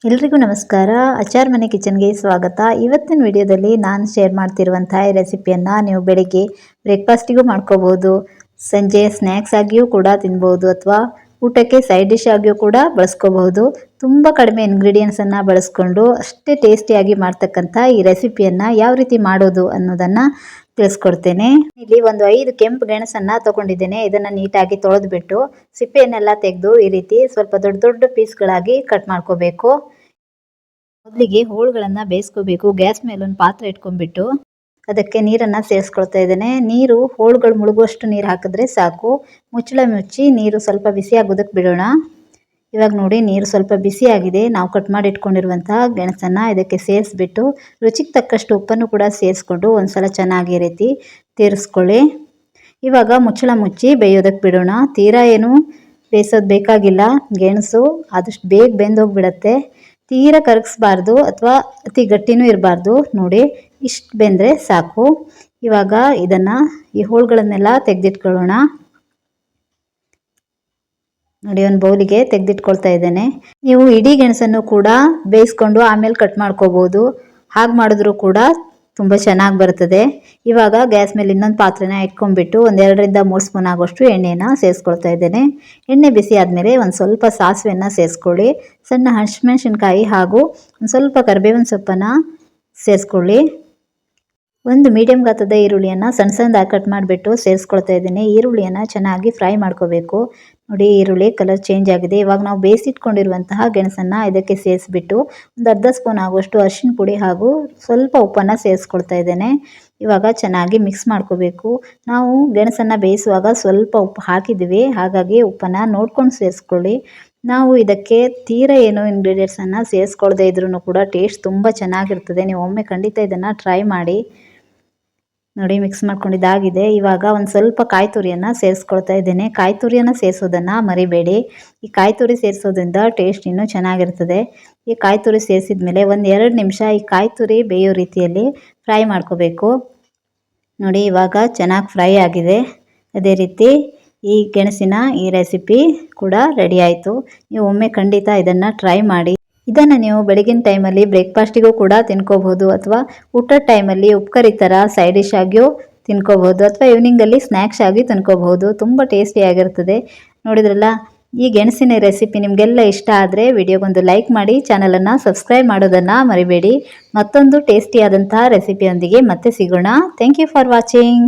ಎಲ್ರಿಗೂ ನಮಸ್ಕಾರ. ಆಚಾರ್ ಮನೆ ಕಿಚನ್ಗೆ ಸ್ವಾಗತ. ಇವತ್ತಿನ ವಿಡಿಯೋದಲ್ಲಿ ನಾನು ಶೇರ್ ಮಾಡ್ತಿರುವಂತಹ ಈ ರೆಸಿಪಿಯನ್ನು ನೀವು ಬೆಳಿಗ್ಗೆ ಬ್ರೇಕ್ಫಾಸ್ಟಿಗೂ ಮಾಡ್ಕೋಬಹುದು, ಸಂಜೆ ಸ್ನ್ಯಾಕ್ಸ್ ಆಗಿಯೂ ಕೂಡ ತಿನ್ಬೋದು, ಅಥವಾ ಊಟಕ್ಕೆ ಸೈಡ್ ಡಿಶ್ ಆಗಿಯೂ ಕೂಡ ಬಳಸ್ಕೋಬಹುದು. ತುಂಬ ಕಡಿಮೆ ಇಂಗ್ರೀಡಿಯೆಂಟ್ಸನ್ನು ಬಳಸ್ಕೊಂಡು ಅಷ್ಟೇ ಟೇಸ್ಟಿಯಾಗಿ ಮಾಡ್ತಕ್ಕಂಥ ಈ ರೆಸಿಪಿಯನ್ನು ಯಾವ ರೀತಿ ಮಾಡೋದು ಅನ್ನೋದನ್ನು ತಿಳಿಸ್ಕೊಡ್ತೇನೆ. ಇಲ್ಲಿ ಒಂದು 5 ಕೆಂಪು ಗೆಣಸನ್ನು ತಗೊಂಡಿದ್ದೇನೆ. ಇದನ್ನು ನೀಟಾಗಿ ತೊಳೆದ್ಬಿಟ್ಟು ಸಿಪ್ಪೆಯನ್ನೆಲ್ಲ ತೆಗೆದು ಈ ರೀತಿ ಸ್ವಲ್ಪ ದೊಡ್ಡ ದೊಡ್ಡ ಪೀಸ್ಗಳಾಗಿ ಕಟ್ ಮಾಡ್ಕೋಬೇಕು. ಮೊದಲಿಗೆ ಹೋಳುಗಳನ್ನು ಬೇಯಿಸ್ಕೋಬೇಕು. ಗ್ಯಾಸ್ ಮೇಲೆ ಒಂದು ಪಾತ್ರೆ ಇಟ್ಕೊಂಡ್ಬಿಟ್ಟು ಅದಕ್ಕೆ ನೀರನ್ನು ಸೇರಿಸ್ಕೊಳ್ತಾ ಇದ್ದೇನೆ. ನೀರು ಹೋಳುಗಳು ಮುಳುಗುವಷ್ಟು ನೀರು ಹಾಕಿದ್ರೆ ಸಾಕು. ಮುಚ್ಚಳ ಮುಚ್ಚಿ ನೀರು ಸ್ವಲ್ಪ ಬಿಸಿ ಆಗೋದಕ್ಕೆ ಬಿಡೋಣ. ಇವಾಗ ನೋಡಿ, ನೀರು ಸ್ವಲ್ಪ ಬಿಸಿಯಾಗಿದೆ. ನಾವು ಕಟ್ ಮಾಡಿ ಇಟ್ಕೊಂಡಿರುವಂತಹ ಗೆಣಸನ್ನು ಇದಕ್ಕೆ ಸೇರಿಸ್ಬಿಟ್ಟು ರುಚಿಗೆ ತಕ್ಕಷ್ಟು ಉಪ್ಪನ್ನು ಕೂಡ ಸೇರಿಸ್ಕೊಂಡು ಒಂದ್ಸಲ ಚೆನ್ನಾಗಿ ರೀತಿ ತೀರಿಸ್ಕೊಳ್ಳಿ. ಇವಾಗ ಮುಚ್ಚಳ ಮುಚ್ಚಿ ಬೇಯೋದಕ್ಕೆ ಬಿಡೋಣ. ತೀರಾ ಏನು ಬೇಯಿಸೋದು ಬೇಕಾಗಿಲ್ಲ. ಗೆಣಸು ಆದಷ್ಟು ಬೇಗ ಬೆಂದೋಗ್ಬಿಡತ್ತೆ. ತೀರಾ ಕರಗಿಸ್ಬಾರ್ದು ಅಥವಾ ಅತಿ ಗಟ್ಟಿನೂ ಇರಬಾರ್ದು. ನೋಡಿ, ಇಷ್ಟು ಬೆಂದರೆ ಸಾಕು. ಇವಾಗ ಇದನ್ನು ಈ ಹೋಳುಗಳನ್ನೆಲ್ಲ ತೆಗೆದಿಟ್ಕೊಳ್ಳೋಣ. ನೋಡಿ, ಒಂದು ಬೌಲಿಗೆ ತೆಗೆದಿಟ್ಕೊಳ್ತಾ ಇದ್ದೇನೆ. ನೀವು ಇಡೀ ಗೆಣಸನ್ನು ಕೂಡ ಬೇಯಿಸ್ಕೊಂಡು ಆಮೇಲೆ ಕಟ್ ಮಾಡ್ಕೋಬೋದು. ಹಾಗೆ ಮಾಡಿದ್ರೂ ಕೂಡ ತುಂಬ ಚೆನ್ನಾಗಿ ಬರ್ತದೆ. ಇವಾಗ ಗ್ಯಾಸ್ ಮೇಲೆ ಇನ್ನೊಂದು ಪಾತ್ರೆನ ಇಟ್ಕೊಂಡ್ಬಿಟ್ಟು 1-2 ರಿಂದ 3 ಸ್ಪೂನ್ ಆಗೋಷ್ಟು ಎಣ್ಣೆನ ಸೇರಿಸ್ಕೊಳ್ತಾ ಇದ್ದೇನೆ. ಎಣ್ಣೆ ಬಿಸಿ ಆದಮೇಲೆ ಒಂದು ಸ್ವಲ್ಪ ಸಾಸಿವೆಯನ್ನು ಸೇರಿಸ್ಕೊಳ್ಳಿ. ಸಣ್ಣ ಹಸಿಮೆಣಸಿನ್ಕಾಯಿ ಹಾಗೂ ಒಂದು ಸ್ವಲ್ಪ ಕರಿಬೇವಿನ ಸೊಪ್ಪನ್ನು ಸೇರಿಸ್ಕೊಳ್ಳಿ. ಒಂದು ಮೀಡಿಯಂ ಗಾತ್ರದ ಈರುಳ್ಳಿಯನ್ನು ಸಣ್ಣ ಸಣ್ಣದಾಗಿ ಕಟ್ ಮಾಡಿಬಿಟ್ಟು ಸೇರಿಸ್ಕೊಳ್ತಾ ಇದ್ದೀನಿ. ಈರುಳ್ಳಿಯನ್ನು ಚೆನ್ನಾಗಿ ಫ್ರೈ ಮಾಡ್ಕೋಬೇಕು. ನೋಡಿ, ಈರುಳ್ಳಿ ಕಲರ್ ಚೇಂಜ್ ಆಗಿದೆ. ಇವಾಗ ನಾವು ಬೇಯಿಸಿಟ್ಕೊಂಡಿರುವಂತಹ ಗೆಣಸನ್ನು ಇದಕ್ಕೆ ಸೇರಿಸ್ಬಿಟ್ಟು ಒಂದು ಅರ್ಧ ಸ್ಪೂನ್ ಆಗುವಷ್ಟು ಅರಿಶಿನ ಪುಡಿ ಹಾಗೂ ಸ್ವಲ್ಪ ಉಪ್ಪನ್ನು ಸೇರಿಸ್ಕೊಳ್ತಾ ಇದ್ದೇನೆ. ಇವಾಗ ಚೆನ್ನಾಗಿ ಮಿಕ್ಸ್ ಮಾಡ್ಕೋಬೇಕು. ನಾವು ಗೆಣಸನ್ನು ಬೇಯಿಸುವಾಗ ಸ್ವಲ್ಪ ಉಪ್ಪು ಹಾಕಿದ್ದೀವಿ, ಹಾಗಾಗಿ ಉಪ್ಪನ್ನು ನೋಡ್ಕೊಂಡು ಸೇರಿಸ್ಕೊಳ್ಳಿ. ನಾವು ಇದಕ್ಕೆ ತೀರಾ ಏನೋ ಇಂಗ್ರೀಡಿಯೆಂಟ್ಸನ್ನು ಸೇರಿಸ್ಕೊಳ್ದೇ ಇದ್ರೂ ಕೂಡ ಟೇಸ್ಟ್ ತುಂಬ ಚೆನ್ನಾಗಿರ್ತದೆ. ನೀವು ಒಮ್ಮೆ ಖಂಡಿತ ಇದನ್ನು ಟ್ರೈ ಮಾಡಿ. ನೋಡಿ, ಮಿಕ್ಸ್ ಮಾಡ್ಕೊಂಡಿದ್ದಾಗಿದೆ. ಇವಾಗ ಒಂದು ಸ್ವಲ್ಪ ಕಾಯಿ ತುರಿಯನ್ನು ಸೇರಿಸ್ಕೊಳ್ತಾ ಇದ್ದೇನೆ. ಕಾಯಿ ತುರಿಯನ್ನು ಸೇರಿಸೋದನ್ನು ಮರಿಬೇಡಿ. ಈ ಕಾಯಿ ತುರಿ ಸೇರಿಸೋದ್ರಿಂದ ಟೇಸ್ಟ್ ಇನ್ನೂ ಚೆನ್ನಾಗಿರ್ತದೆ. ಈ ಕಾಯಿ ತುರಿ ಸೇರಿಸಿದ ಮೇಲೆ 1-2 ನಿಮಿಷ ಈ ಕಾಯಿ ತುರಿ ಬೇಯೋ ರೀತಿಯಲ್ಲಿ ಫ್ರೈ ಮಾಡ್ಕೋಬೇಕು. ನೋಡಿ, ಇವಾಗ ಚೆನ್ನಾಗಿ ಫ್ರೈ ಆಗಿದೆ. ಅದೇ ರೀತಿ ಈ ಗೆಣಸಿನ ಈ ರೆಸಿಪಿ ಕೂಡ ರೆಡಿ ಆಯಿತು. ನೀವು ಒಮ್ಮೆ ಖಂಡಿತ ಇದನ್ನು ಟ್ರೈ ಮಾಡಿ. ಇದನ್ನು ನೀವು ಬೆಳಗಿನ ಟೈಮಲ್ಲಿ ಬ್ರೇಕ್ಫಾಸ್ಟಿಗೂ ಕೂಡ ತಿನ್ಕೋಬಹುದು, ಅಥವಾ ಊಟದ ಟೈಮಲ್ಲಿ ಉಪ್ಕರಿ ಥರ ಸೈಡ್ ಡಿಶ್ ಆಗಿಯೂ ತಿನ್ಕೋಬಹುದು, ಅಥವಾ ಈವ್ನಿಂಗಲ್ಲಿ ಸ್ನ್ಯಾಕ್ಸ್ ಆಗಿ ತಿನ್ಕೋಬಹುದು. ತುಂಬ ಟೇಸ್ಟಿಯಾಗಿರ್ತದೆ. ನೋಡಿದ್ರಲ್ಲ, ಈ ಗೆಣಸಿನ ರೆಸಿಪಿ ನಿಮಗೆಲ್ಲ ಇಷ್ಟ ಆದರೆ ವಿಡಿಯೋಗೊಂದು ಲೈಕ್ ಮಾಡಿ, ಚಾನಲನ್ನು ಸಬ್ಸ್ಕ್ರೈಬ್ ಮಾಡೋದನ್ನು ಮರಿಬೇಡಿ. ಮತ್ತೊಂದು ಟೇಸ್ಟಿಯಾದಂತಹ ರೆಸಿಪಿಯೊಂದಿಗೆ ಮತ್ತೆ ಸಿಗೋಣ. Thank you for watching.